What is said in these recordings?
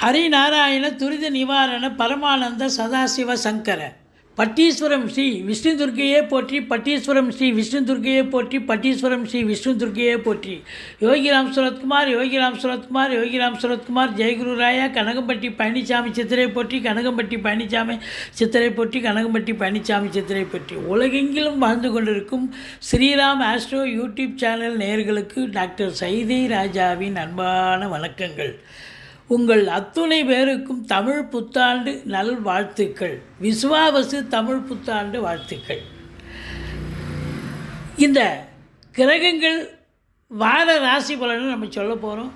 ஹரிநாராயண துரித நிவாரண பரமானந்த சதாசிவ சங்கர பட்டீஸ்வரம் ஸ்ரீ விஷ்ணு துர்க்கையே போற்றி, பட்டீஸ்வரம் ஸ்ரீ விஷ்ணு துர்க்கையே போற்றி, பட்டீஸ்வரம் ஸ்ரீ விஷ்ணு துர்க்கையே போற்றி. யோகிராம் சுரத்குமார், யோகிராம் சுரத்குமார், யோகிராம் சுரத்குமார். ஜெயகுரு ராயா. கனகம்பட்டி பழனிசாமி சித்திரை போற்றி, கனகம்பட்டி பழனிசாமி சித்திரை போற்றி, கனகம்பட்டி பழனிசாமி சித்திரை போற்றி. உலகெங்கிலும் வாழ்ந்து கொண்டிருக்கும் ஸ்ரீராம் ஆஸ்ட்ரோ யூடியூப் சேனல் நேயர்களுக்கு டாக்டர் சைதை ராஜாவின் அன்பான வணக்கங்கள். உங்கள் அத்துணை பேருக்கும் தமிழ் புத்தாண்டு நல் வாழ்த்துக்கள். விசுவாவசு தமிழ் புத்தாண்டு வாழ்த்துக்கள். இந்த கிரகங்கள் வார ராசி பலனை நம்ம சொல்ல போகிறோம்.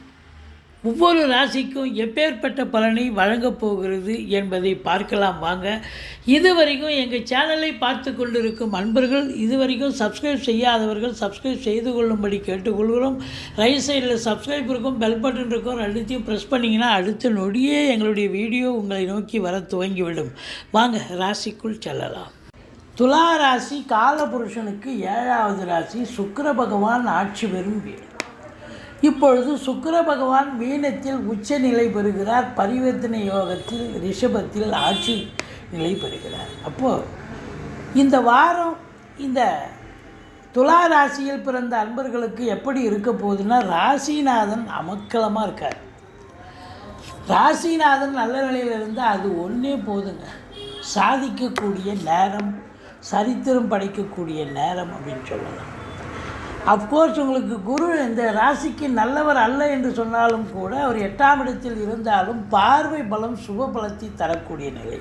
ஒவ்வொரு ராசிக்கும் எப்பேற்பட்ட பலனை வழங்கப் போகிறது என்பதை பார்க்கலாம் வாங்க. இதுவரைக்கும் எங்கள் சேனலை பார்த்து கொண்டிருக்கும் அன்பர்கள், இதுவரைக்கும் சப்ஸ்கிரைப் செய்யாதவர்கள் சப்ஸ்கிரைப் செய்து கொள்ளும்படி கேட்டுக்கொள்கிறோம். ரைட் சைடில் சப்ஸ்கிரைப் இருக்கும், பெல் பட்டன் இருக்கும், ரெண்டுத்தையும் ப்ரெஸ் பண்ணிங்கன்னா அடுத்த நொடியே எங்களுடைய வீடியோ உங்களை நோக்கி வர துவங்கிவிடும். வாங்க ராசிக்குள் செல்லலாம். துலா ராசி காலபுருஷனுக்கு 7வது ராசி. சுக்கிர பகவான் ஆட்சி பெறும் வீடு. இப்பொழுது சுக்கிர பகவான் மீனத்தில் உச்ச நிலை பெறுகிறார். பரிவர்த்தனை யோகத்தில் ரிஷபத்தில் ஆட்சி நிலை பெறுகிறார். அப்போது இந்த வாரம் இந்த துலா ராசியில் பிறந்த அன்பர்களுக்கு எப்படி இருக்க போகுதுன்னா, ராசிநாதன் அமக்கலமாக இருக்கார். ராசிநாதன் நல்ல நிலையில் இருந்தால் அது ஒன்றே போதுங்க, சாதிக்கக்கூடிய நேரம், சரித்திரம் படைக்கக்கூடிய நேரம் அப்படின்னு சொல்லலாம். அஃப்கோர்ஸ் உங்களுக்கு குரு இந்த ராசிக்கு நல்லவர் அல்ல என்று சொன்னாலும் கூட அவர் 8ஆம் இடத்தில் இருந்தாலும் பார்வை பலம் சுப பலத்தை தரக்கூடிய நிலை.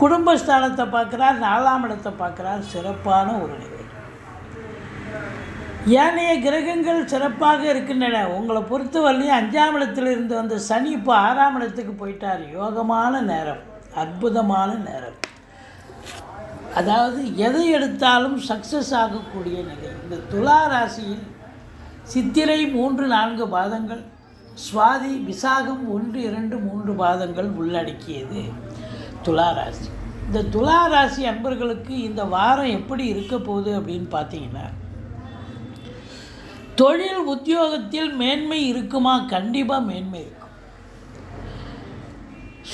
குடும்பஸ்தானத்தை பார்க்குறார், 4ஆம் இடத்தை பார்க்குறார். சிறப்பான ஒரு நிலை. ஏனைய கிரகங்கள் சிறப்பாக இருக்கின்றன. உங்களை பொறுத்தவரையிலையும் 5ஆம் இடத்தில் இருந்து வந்த சனி இப்போ 6ஆம் இடத்துக்கு போயிட்டார். யோகமான நேரம், அற்புதமான நேரம். அதாவது எதை எடுத்தாலும் சக்ஸஸ் ஆகக்கூடிய நிலை. இந்த துலா ராசியில் சித்திரை 3, 4 பாதங்கள், சுவாதி விசாகம் 1, 2, 3 பாதங்கள் உள்ளடக்கியது துலா ராசி. இந்த துலா ராசி அன்பர்களுக்கு இந்த வாரம் எப்படி இருக்க போகுது அப்படின்னு பார்த்தீங்கன்னா, தொழில் உத்தியோகத்தில் மேன்மை இருக்குமா? கண்டிப்பாக மேன்மை இருக்கும்.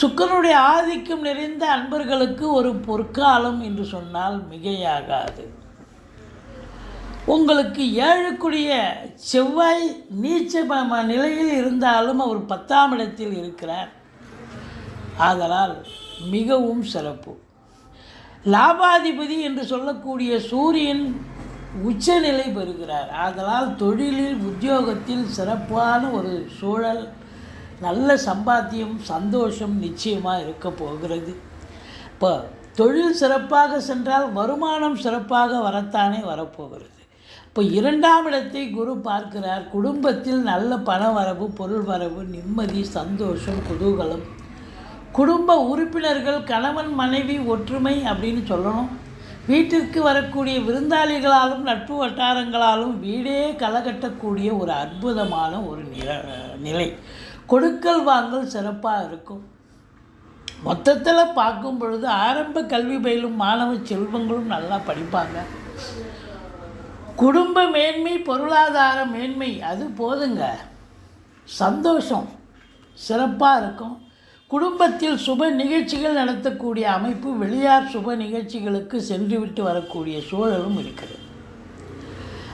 சுக்கிரனுடைய ஆதிக்கம் நிறைந்த அன்பர்களுக்கு ஒரு பொற்காலம் என்று சொன்னால் மிகையாகாது. உங்களுக்கு 7க்குரிய செவ்வாய் நீச்ச நிலையில் இருந்தாலும் அவர் 10ஆம் இடத்தில் இருக்கிறார். ஆதலால் மிகவும் சிறப்பு. லாபாதிபதி என்று சொல்லக்கூடிய சூரியன் உச்சநிலை பெறுகிறார். ஆதலால் தொழிலில் உத்தியோகத்தில் சிறப்பான ஒரு சூழல், நல்ல சம்பாத்தியம், சந்தோஷம் நிச்சயமாக இருக்க போகிறது. இப்போ தொழில் சிறப்பாக சென்றால் வருமானம் சிறப்பாக வரத்தானே வரப்போகிறது. இப்போ 2ஆம் இடத்தை குரு பார்க்கிறார். குடும்பத்தில் நல்ல பண வரவு, பொருள் வரவு, நிம்மதி, சந்தோஷம், குதூகலம். குடும்ப உறுப்பினர்கள் கணவன் மனைவி ஒற்றுமை அப்படின்னு சொல்லணும். வீட்டிற்கு வரக்கூடிய விருந்தாளிகளாலும் நட்பு வட்டாரங்களாலும் வீடே களகட்டக்கூடிய ஒரு அற்புதமான ஒரு நிலை. கொடுக்கல் வாங்கல் சிறப்பாக இருக்கும். மொத்தத்தில் பார்க்கும் பொழுது ஆரம்ப கல்வி பயிலும் மாணவ செல்வங்களும் நல்லா படிப்பாங்க. குடும்ப மேன்மை, பொருளாதார மேன்மை அது போதுங்க. சந்தோஷம் சிறப்பாக இருக்கும். குடும்பத்தில் சுப நிகழ்ச்சிகள் நடத்தக்கூடிய அமைப்பு, வெளியார் சுப நிகழ்ச்சிகளுக்கு சென்றுவிட்டு வரக்கூடிய சூழலும் இருக்கிறது.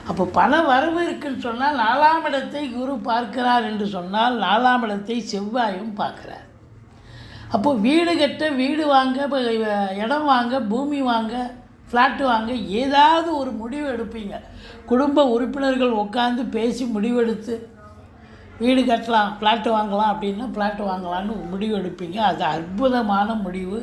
அப்போ பண வரவு இருக்குன்னு சொன்னால் 4ஆம் இடத்தை குரு பார்க்கிறார் என்று சொன்னால் 4ஆம் இடத்தை செவ்வாயும் பார்க்குறார். அப்போது வீடு கட்ட, வீடு வாங்க, இடம் வாங்க, பூமி வாங்க, ஃப்ளாட்டு வாங்க, ஏதாவது ஒரு முடிவு எடுப்பீங்க. குடும்ப உறுப்பினர்கள் உட்காந்து பேசி முடிவெடுத்து வீடு கட்டலாம், ஃப்ளாட்டு வாங்கலாம் அப்படின்னா ஃப்ளாட்டு வாங்கலான்னு முடிவு எடுப்பீங்க. அது அற்புதமான முடிவு,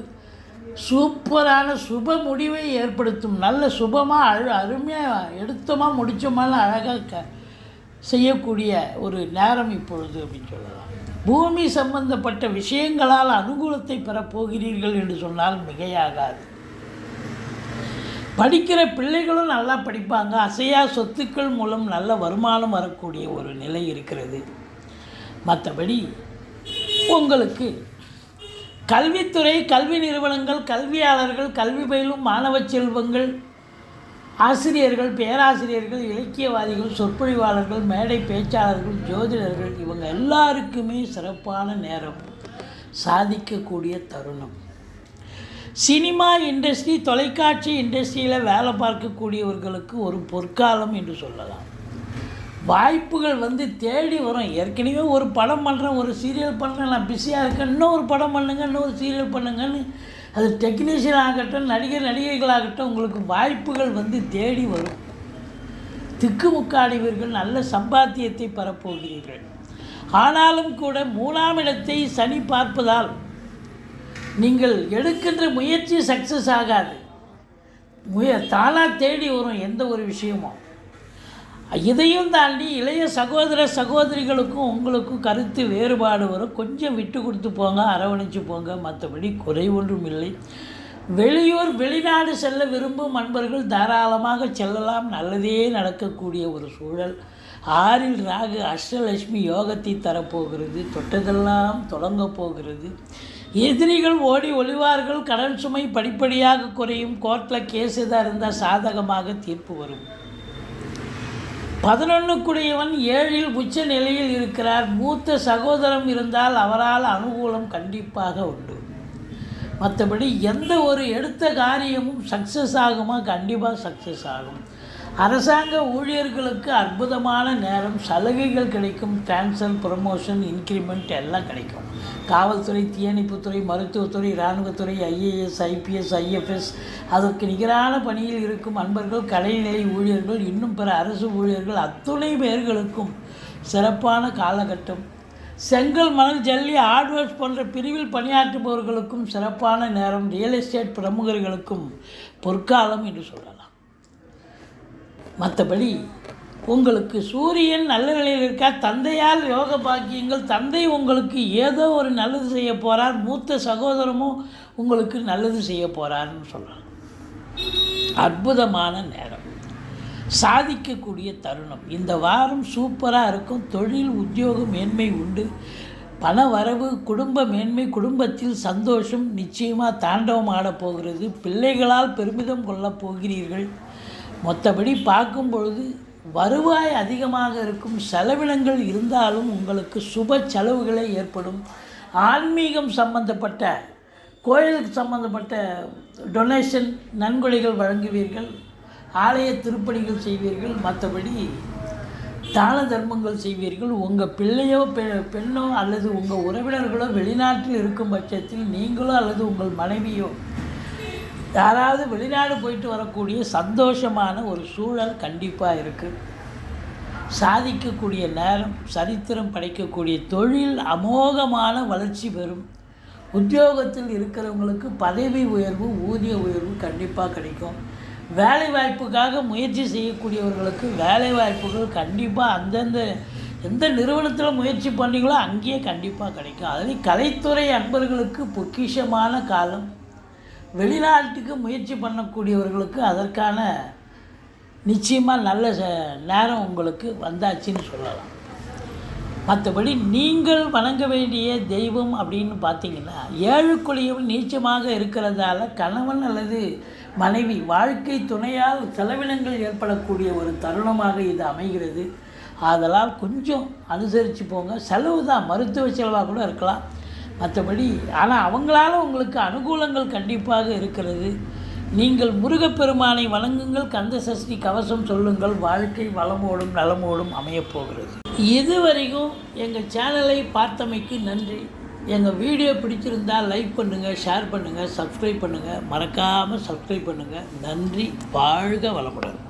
சூப்பரான சுப முடிவை ஏற்படுத்தும். நல்ல சுபமாக அருமையாக எடுத்தோமா முடித்தோமான்னு அழகாக செய்யக்கூடிய ஒரு நேரம் இப்பொழுது அப்படின்னு சொல்லலாம். பூமி சம்பந்தப்பட்ட விஷயங்களால் அனுகூலத்தை பெறப்போகிறீர்கள் என்று சொன்னால் மிகையாகாது. படிக்கிற பிள்ளைகளும் நல்லா படிப்பாங்க. அசையா சொத்துக்கள் மூலம் நல்ல வருமானம் வரக்கூடிய ஒரு நிலை இருக்கிறது. மற்றபடி உங்களுக்கு கல்வித்துறை, கல்வி நிறுவனங்கள், கல்வியாளர்கள், கல்வி பயிலும் மாணவ செல்வங்கள், ஆசிரியர்கள், பேராசிரியர்கள், இலக்கியவாதிகள், சொற்பொழிவாளர்கள், மேடை பேச்சாளர்கள், ஜோதிடர்கள், இவங்க எல்லாருக்குமே சிறப்பான நேரம். சாதிக்கக்கூடிய தருணம். சினிமா இண்டஸ்ட்ரி, தொலைக்காட்சி இண்டஸ்ட்ரியில் வேலை பார்க்கக்கூடியவர்களுக்கு ஒரு பொற்காலம் என்று சொல்லலாம். வாய்ப்புகள் தேடி வரும். ஏற்கனவே ஒரு படம் பண்ணுறேன், ஒரு சீரியல் பண்ணுறேன், நான் பிஸியாக இருக்கேன், இன்னும் ஒரு படம் பண்ணுங்க, இன்னும் ஒரு சீரியல் பண்ணுங்கன்னு, அது டெக்னீஷியன் ஆகட்டும், நடிகர்களாகட்டும், உங்களுக்கு வாய்ப்புகள் தேடி வரும். திக்குமுக்காடிவர்கள், நல்ல சம்பாத்தியத்தை பெறப்போகிறீர்கள். ஆனாலும் கூட 3ஆம் இடத்தை சனி பார்ப்பதால் நீங்கள் எடுக்கின்ற முயற்சி சக்ஸஸ் ஆகாது. தானாக தேடி வரும் எந்த ஒரு விஷயமும். இதையும் தாண்டி இளைய சகோதர சகோதரிகளுக்கும் உங்களுக்கும் கருத்து வேறுபாடு வரும். கொஞ்சம் விட்டு கொடுத்து போங்க, அரவணைச்சு போங்க, மற்றபடி குறை ஒன்றும் இல்லை. வெளியூர் வெளிநாடு செல்ல விரும்பும் நண்பர்கள் தாராளமாக செல்லலாம். நல்லதே நடக்கக்கூடிய ஒரு சூழல். 6இல் ராகு அஷ்டலட்சுமி யோகத்தை தரப்போகிறது. தொட்டதெல்லாம் தொடங்க போகிறது. எதிரிகள் ஓடி ஒளிவார்கள். கடன் சுமை படிப்படியாக குறையும். கோர்ட்டில் கேஸ் எதாக இருந்தால் சாதகமாக தீர்ப்பு வரும். 11க்குடையவன் 7இல் உச்ச நிலையில் இருக்கிறார். மூத்த சகோதரம் இருந்தால் அவரால் அனுகூலம் கண்டிப்பாக உண்டு. மற்றபடி எந்த ஒரு எடுத்த காரியமும் சக்ஸஸ் ஆகுமா? கண்டிப்பாக சக்ஸஸ் ஆகும். அரசாங்க ஊழியர்களுக்கு அற்புதமான நேரம். சலுகைகள் கிடைக்கும். டிரான்ஸ்ஃபர், ப்ரமோஷன், இன்க்ரிமெண்ட் எல்லாம் கிடைக்கும். காவல்துறை, தீயணைப்புத்துறை, மருத்துவத்துறை, இராணுவத்துறை, IAS, IPS, IFS அதற்கு நிகரான பணியில் இருக்கும் அன்பர்கள், கலைநிலை ஊழியர்கள், இன்னும் பிற அரசு ஊழியர்கள் அத்துணை பேர்களுக்கும் சிறப்பான காலகட்டம். செங்கல், மணல், ஜல்லி, ஹார்ட்வேர்ஸ் போன்ற பிரிவில் பணியாற்றுபவர்களுக்கும் சிறப்பான நேரம். ரியல் எஸ்டேட் பிரமுகர்களுக்கும் பொற்காலம் என்று சொல்லலாம். மற்றபடி உங்களுக்கு சூரியன் நல்ல நிலையில் இருக்கா. தந்தையால் யோக பாக்கியங்கள். தந்தை உங்களுக்கு ஏதோ ஒரு நல்லது செய்ய போகிறார். மூத்த சகோதரமும் உங்களுக்கு நல்லது செய்ய போகிறாருன்னு சொல்லலாம். அற்புதமான நேரம். சாதிக்கக்கூடிய தருணம். இந்த வாரம் சூப்பராக இருக்கும். தொழில், உத்தியோக மேன்மை உண்டு. பண வரவு, குடும்ப மேன்மை, குடும்பத்தில் சந்தோஷம் நிச்சயமாக தாண்டவம் ஆடப்போகிறது. பிள்ளைகளால் பெருமிதம் கொள்ளப் போகிறீர்கள். மற்றபடி பார்க்கும் பொழுது வருவாய் அதிகமாக இருக்கும். செலவினங்கள் இருந்தாலும் உங்களுக்கு சுப செலவுகளே ஏற்படும். ஆன்மீகம் சம்பந்தப்பட்ட, கோயிலுக்கு சம்பந்தப்பட்ட டொனேஷன், நன்கொடைகள் வழங்குவீர்கள். ஆலய திருப்பணிகள் செய்வீர்கள். மற்றபடி தான தர்மங்கள் செய்வீர்கள். உங்கள் பிள்ளையோ பெண்ணோ அல்லது உங்கள் உறவினர்களோ வெளிநாட்டில் இருக்கும் பட்சத்தில் நீங்களோ அல்லது உங்கள் மனைவியோ யாராவது வெளிநாடு போயிட்டு வரக்கூடிய சந்தோஷமான ஒரு சூழல் கண்டிப்பாக இருக்குது. சாதிக்கக்கூடிய நேரம். சரித்திரம் படைக்கக்கூடிய தொழில் அமோகமான வளர்ச்சி பெறும். உத்தியோகத்தில் இருக்கிறவங்களுக்கு பதவி உயர்வு, ஊதிய உயர்வு கண்டிப்பாக கிடைக்கும். வேலை வாய்ப்புக்காக முயற்சி செய்யக்கூடியவர்களுக்கு வேலை வாய்ப்புகள் கண்டிப்பாக அந்தந்த எந்த நிறுவனத்தில் முயற்சி பண்ணீங்களோ அங்கேயே கண்டிப்பாக கிடைக்கும். அதுலேயும் கலைத்துறை அன்பர்களுக்கு பொக்கிஷமான காலம். வெளிநாட்டுக்கு முயற்சி பண்ணக்கூடியவர்களுக்கு அதற்கான நிச்சயமாக நல்ல நேரம் உங்களுக்கு வந்தாச்சுன்னு சொல்லலாம். மற்றபடி நீங்கள் வணங்க வேண்டிய தெய்வம் அப்படின்னு பார்த்தீங்கன்னா 7க்குடையவன் நீச்சமாக இருக்கிறதால கணவன் அல்லது மனைவி, வாழ்க்கை துணையால் செலவினங்கள் ஏற்படக்கூடிய ஒரு தருணமாக இது அமைகிறது. அதனால் கொஞ்சம் அனுசரித்து போங்க. செலவு தான், மருத்துவ செலவாக கூட இருக்கலாம். மற்றபடி ஆனால் அவங்களால உங்களுக்கு அனுகூலங்கள் கண்டிப்பாக இருக்கிறது. நீங்கள் முருகப்பெருமானை வணங்குங்கள். கந்த சஷ்டி கவசம் சொல்லுங்கள். வாழ்க்கை வளமோடும் நலமோடும் அமையப்போகிறது. இதுவரைக்கும் எங்கள் சேனலை பார்த்தமைக்கு நன்றி. எங்கள் வீடியோ பிடிச்சிருந்தால் லைக் பண்ணுங்கள், ஷேர் பண்ணுங்கள், சப்ஸ்கிரைப் பண்ணுங்கள். மறக்காமல் சப்ஸ்கிரைப் பண்ணுங்கள். நன்றி. வாழ்க வளமுடன்.